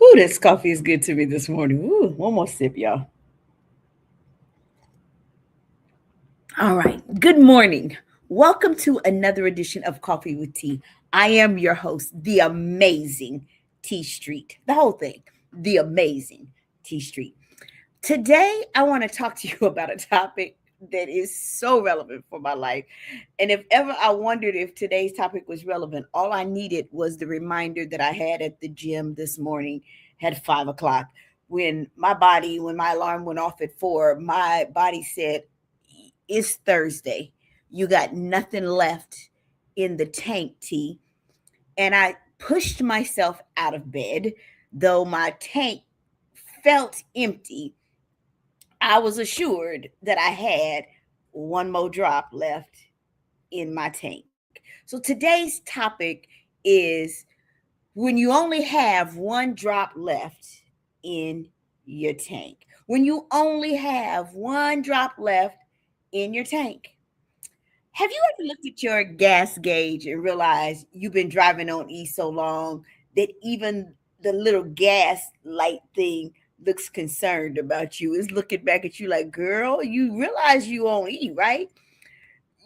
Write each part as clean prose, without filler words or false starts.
Ooh, this coffee is good to me this morning. Ooh, one more sip, y'all. All right. Good morning. Welcome to another edition of Coffee with Tea. I am your host, the amazing T Street. The whole thing, the amazing T Street. Today, I want to talk to you about a topic that is so relevant for my life. And if ever I wondered if today's topic was relevant, all I needed was the reminder that I had at the gym this morning at 5 o'clock. When my alarm went off at 4, my body said, it's Thursday. You got nothing left in the tank, T. And I pushed myself out of bed, though my tank felt empty. I was assured that I had one more drop left in my tank. So today's topic is when you only have one drop left in your tank. When you only have one drop left in your tank. Have you ever looked at your gas gauge and realized you've been driving on E so long that even the little gas light thing looks concerned about you? It's looking back at you like, girl, you realize you on E, right?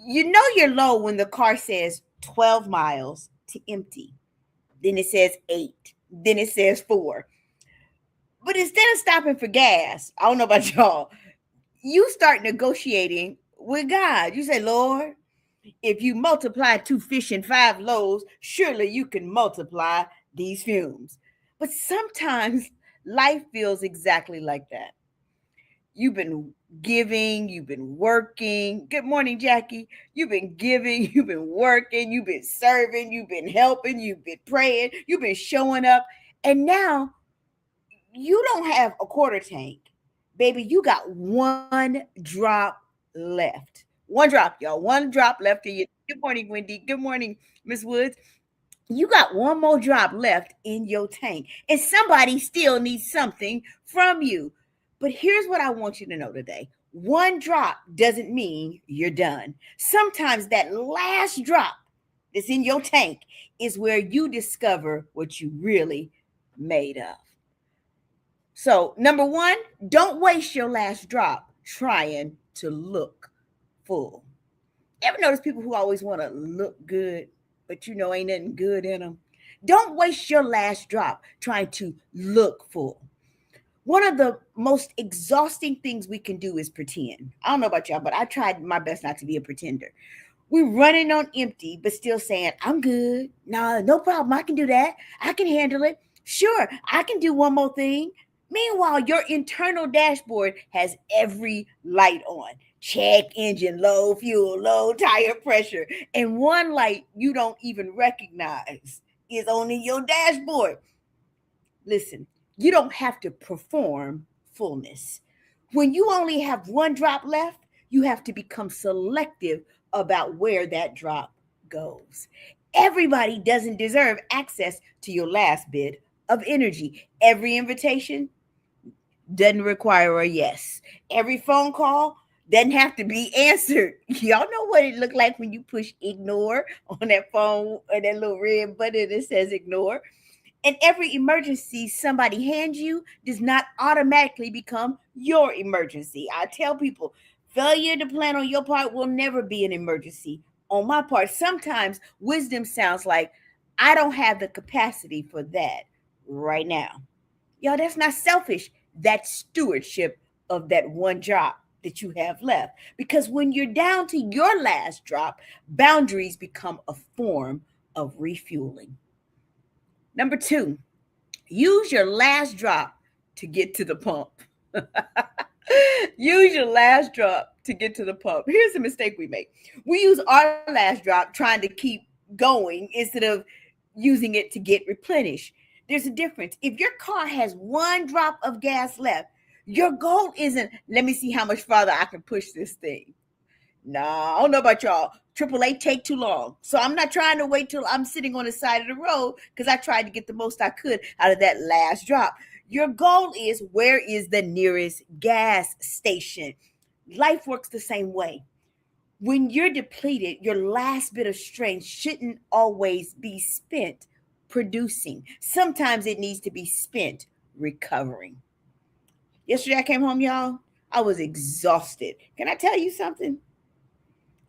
You know you're low when the car says 12 miles to empty. Then it says 8. Then it says 4. But instead of stopping for gas, I don't know about y'all, you start negotiating with God. You say, Lord, if you multiply 2 fish and 5 loaves, surely you can multiply these fumes. But sometimes life feels exactly like that. You've been giving, you've been working. Good morning, Jackie. You've been giving, you've been working, you've been serving, you've been helping, you've been praying, you've been showing up. And now you don't have a quarter tank. Baby, you got one drop left. One drop, y'all. One drop left in you. Good morning, Wendy. Good morning, Miss Woods. You got one more drop left in your tank, and somebody still needs something from you. But here's what I want you to know today: one drop doesn't mean you're done. Sometimes that last drop that's in your tank is where you discover what you really made of. So, number one, don't waste your last drop trying to look full. Ever notice people who always want to look good, but ain't nothing good in them? Don't waste your last drop trying to look full. One of the most exhausting things we can do is pretend. I don't know about y'all, but I tried my best not to be a pretender. We're running on empty, but still saying, I'm good. Nah, no problem. I can do that. I can handle it. Sure, I can do one more thing. Meanwhile, your internal dashboard has every light on. Check engine, low fuel, low tire pressure. And one light you don't even recognize is on your dashboard. Listen, you don't have to perform fullness. When you only have one drop left, you have to become selective about where that drop goes. Everybody doesn't deserve access to your last bit of energy. Every invitation doesn't require a yes. Every phone call doesn't have to be answered. Y'all know what it looked like when you push ignore on that phone or that little red button that says ignore. And every emergency somebody hands you does not automatically become your emergency. I tell people, failure to plan on your part will never be an emergency on my part. Sometimes wisdom sounds like, I don't have the capacity for that right now. Y'all, that's not selfish. That's stewardship of that one drop that you have left. Because when you're down to your last drop, boundaries become a form of refueling. Number two, use your last drop to get to the pump. Use your last drop to get to the pump. Here's the mistake we make: we use our last drop trying to keep going instead of using it to get replenished. There's a difference. If your car has one drop of gas left, your goal isn't, let me see how much farther I can push this thing. Nah, I don't know about y'all. AAA take too long. So I'm not trying to wait till I'm sitting on the side of the road because I tried to get the most I could out of that last drop. Your goal is, where is the nearest gas station? Life works the same way. When you're depleted, your last bit of strength shouldn't always be spent producing. Sometimes it needs to be spent recovering. Yesterday I came home, y'all. I was exhausted. Can I tell you something?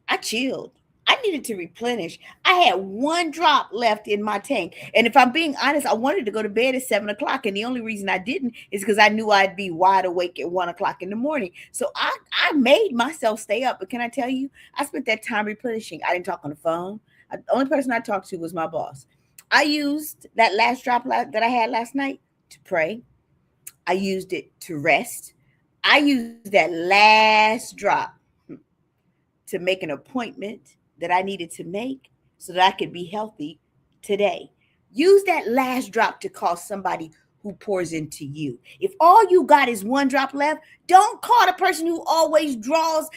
I chilled. I needed to replenish. I had one drop left in my tank. And if I'm being honest, I wanted to go to bed at 7 o'clock. And the only reason I didn't is because I knew I'd be wide awake at 1 o'clock in the morning. So I made myself stay up. But can I tell you, I spent that time replenishing. I didn't talk on the phone. The only person I talked to was my boss. I used that last drop that I had last night to pray. I used it to rest. I used that last drop to make an appointment that I needed to make so that I could be healthy today. Use that last drop to call somebody who pours into you. If all you got is one drop left, don't call the person who always draws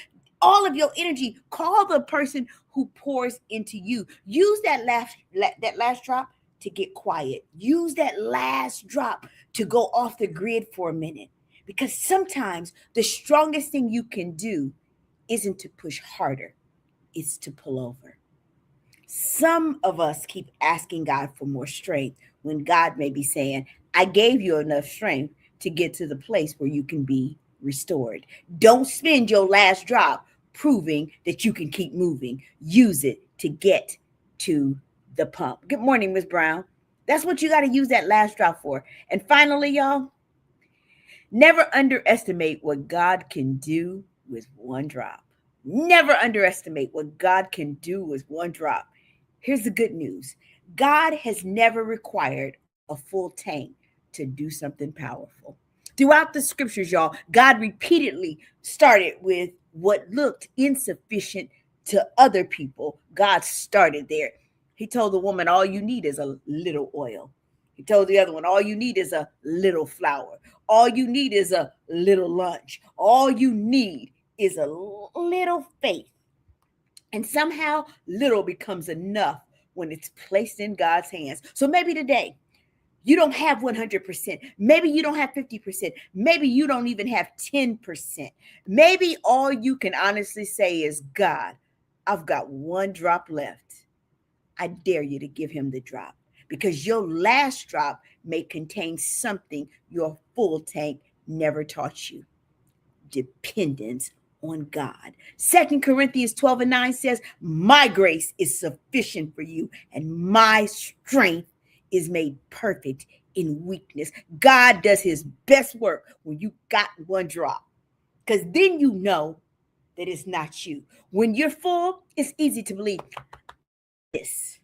all of your energy. Call the person who pours into you. Use that last drop to get quiet. Use that last drop to go off the grid for a minute. Because sometimes the strongest thing you can do isn't to push harder, it's to pull over. Some of us keep asking God for more strength when God may be saying, I gave you enough strength to get to the place where you can be restored. Don't spend your last drop proving that you can keep moving. Use it to get to the pump. Good morning, Miss Brown. That's what you got to use that last drop for. And finally, y'all, never underestimate what God can do with one drop. Never underestimate what God can do with one drop. Here's the good news. God has never required a full tank to do something powerful. Throughout the scriptures, y'all, God repeatedly started with what looked insufficient to other people. God started there. He told the woman, all you need is a little oil. He told the other one, all you need is a little flour. All you need is a little lunch. All you need is a little faith. And somehow little becomes enough when it's placed in God's hands. So maybe today you don't have 100%. Maybe you don't have 50%. Maybe you don't even have 10%. Maybe all you can honestly say is, God, I've got one drop left. I dare you to give him the drop, because your last drop may contain something your full tank never taught you. Dependence on God. 2 Corinthians 12:9 says, my grace is sufficient for you, and my strength is made perfect in weakness. God does his best work when you got one drop, because then you know that it's not you. When you're full, it's easy to believe this.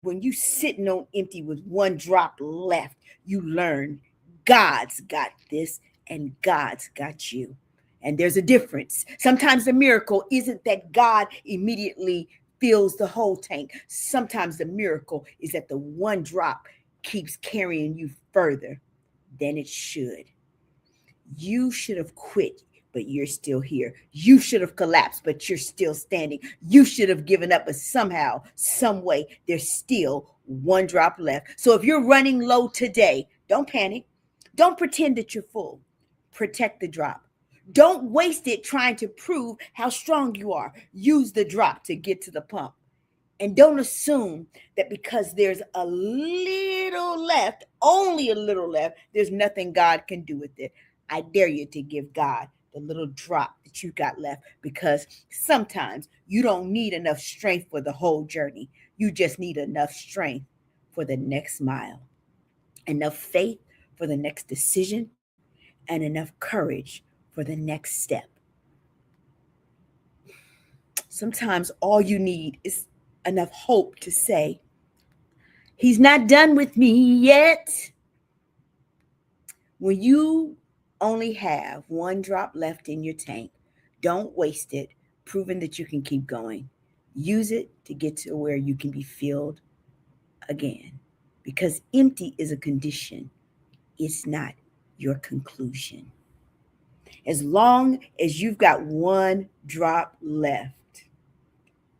When you sitting on empty with one drop left, you learn God's got this and God's got you. And there's a difference. Sometimes the miracle isn't that God immediately fills the whole tank. Sometimes the miracle is that the one drop keeps carrying you further than it should. You should have quit, but you're still here. You should have collapsed, but you're still standing. You should have given up, but somehow, some way, there's still one drop left. So if you're running low today, don't panic. Don't pretend that you're full. Protect the drop. Don't waste it trying to prove how strong you are. Use the drop to get to the pump. And don't assume that because there's a little left, only a little left, there's nothing God can do with it. I dare you to give God the little drop that you got left, because sometimes you don't need enough strength for the whole journey. You just need enough strength for the next mile, enough faith for the next decision, and enough courage for the next step. Sometimes all you need is enough hope to say, he's not done with me yet. When you only have one drop left in your tank, don't waste it proving that you can keep going. Use it to get to where you can be filled again, because empty is a condition. It's not your conclusion. As long as you've got one drop left,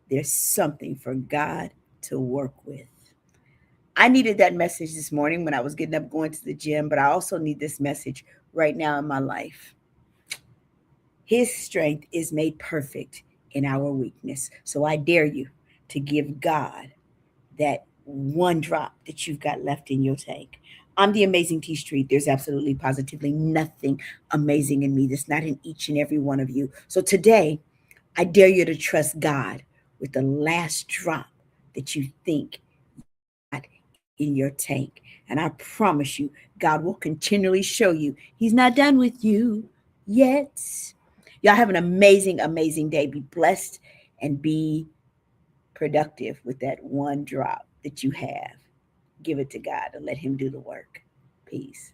there's something for God to work with. I needed that message this morning when I was getting up going to the gym, but I also need this message right now in my life. His strength is made perfect in our weakness. So I dare you to give God that one drop that you've got left in your tank. I'm the amazing T Street. There's absolutely positively nothing amazing in me that's not in each and every one of you. So today, I dare you to trust God with the last drop that you think in your tank. And I promise you, God will continually show you He's not done with you yet. Y'all have an amazing, amazing day. Be blessed and be productive with that one drop that you have. Give it to God and let Him do the work. Peace.